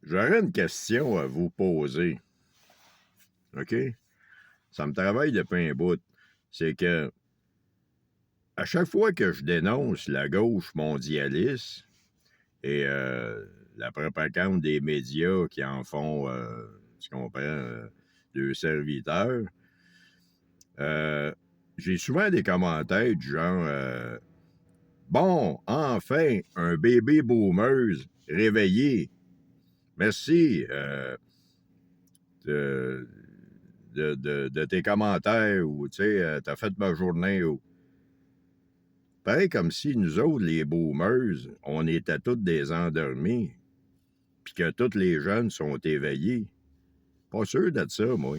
J'aurais une question à vous poser, OK? Ça me travaille depuis un bout. C'est que à chaque fois que je dénonce la gauche mondialiste et la propagande des médias qui en font, tu comprends, de serviteurs, euh, j'ai souvent des commentaires du genre bon, enfin, un bébé boomer réveillé. Merci. De, de tes commentaires ou, tu sais, t'as fait ma journée ou... Pareil comme si nous autres, les boomers, on était tous des endormis, puis que tous les jeunes sont éveillés. Pas sûr de ça, moi.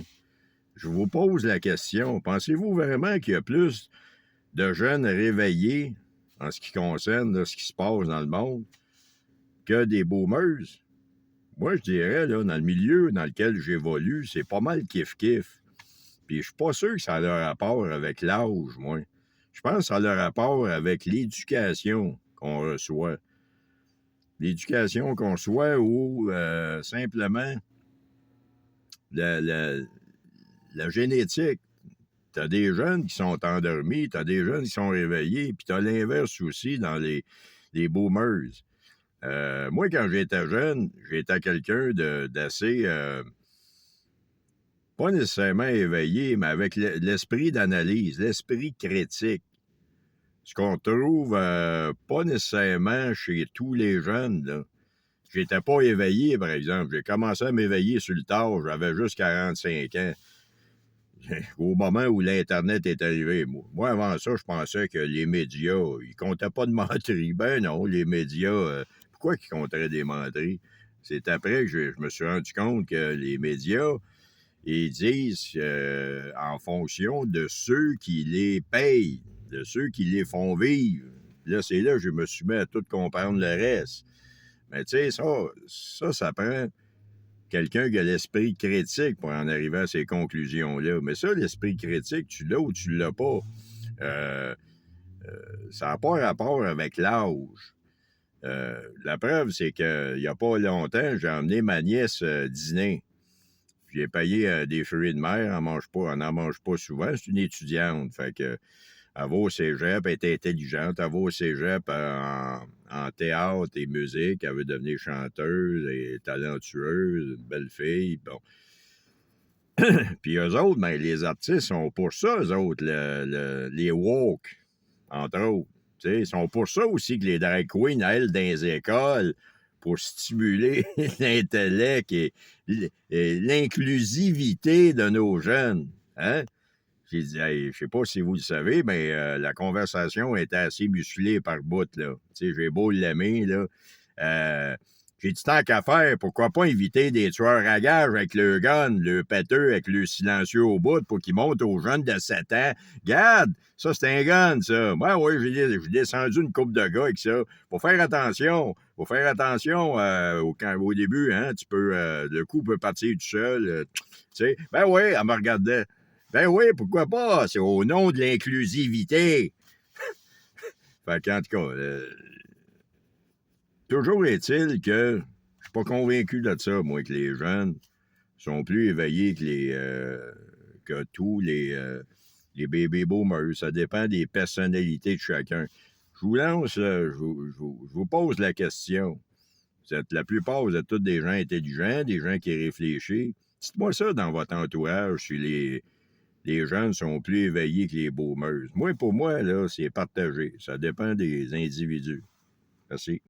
Je vous pose la question. Pensez-vous vraiment qu'il y a plus de jeunes réveillés en ce qui concerne là, ce qui se passe dans le monde que des boomers? Moi, je dirais, là, dans le milieu dans lequel j'évolue, c'est pas mal kiff-kiff. Puis je suis pas sûr que ça a le rapport avec l'âge, moi. Je pense que ça a le rapport avec l'éducation qu'on reçoit. L'éducation qu'on reçoit ou simplement la, la, la génétique. T'as des jeunes qui sont endormis, t'as des jeunes qui sont réveillés, puis t'as l'inverse aussi dans les boomers. Moi, quand j'étais jeune, j'étais quelqu'un d'assez... pas nécessairement éveillé, mais avec l'esprit d'analyse, l'esprit critique. Ce qu'on trouve pas nécessairement chez tous les jeunes, là. J'étais pas éveillé, par exemple. J'ai commencé à m'éveiller sur le tard, j'avais juste 45 ans. Au moment où l'Internet est arrivé. Moi, avant ça, je pensais que les médias, ils comptaient pas de menteries. Ben non, les médias, pourquoi ils compteraient des menteries? C'est après que je me suis rendu compte que les médias, ils disent en fonction de ceux qui les payent, de ceux qui les font vivre. Là, c'est là que je me suis mis à tout comprendre le reste. Mais tu sais, ça prend quelqu'un qui a l'esprit critique pour en arriver à ces conclusions-là. Mais ça, l'esprit critique, tu l'as ou tu l'as pas. Euh, ça n'a pas rapport avec l'âge. La preuve, c'est qu'il n'y a pas longtemps, j'ai emmené ma nièce dîner. J'ai payé des fruits de mer, elle n'en mange pas souvent, c'est une étudiante. Fait que, elle va au cégep, elle est intelligente, elle va au cégep en théâtre et musique, elle veut devenir chanteuse, elle est talentueuse, une belle fille, bon. Puis eux autres, ben, les artistes sont pour ça, eux autres, les woke, entre autres. Tu sais, ils sont pour ça aussi que les drag queens, elles, dans les écoles, pour stimuler l'intellect et l'inclusivité de nos jeunes. Hein? J'ai dit, hey, je sais pas si vous le savez, mais la conversation était assez musclée par bout, là. Tu sais, j'ai beau l'aimer, là. J'ai dit, tant qu'à faire, pourquoi pas inviter des tueurs à gages avec le gun, le péteux avec le silencieux au bout pour qu'ils montent aux jeunes de 7 ans. Garde, ça, c'est un gun, ça. Moi, oui, j'ai descendu une coupe de gars avec ça. Faut faire attention. Faut faire attention au début, hein. Le coup peut partir tout seul. Tu sais, ben oui, elle me regardait. Ben oui, pourquoi pas? C'est au nom de l'inclusivité. Fait qu'en tout cas, toujours est-il que je suis pas convaincu de ça, moi, que les jeunes sont plus éveillés que tous les baby boomers. Ça dépend des personnalités de chacun. Je vous lance, je vous pose la question. La plupart, vous êtes tous des gens intelligents, des gens qui réfléchissent. Dites-moi ça dans votre entourage, si les jeunes sont plus éveillés que les boomers. Moi, pour moi, là, c'est partagé. Ça dépend des individus. Merci.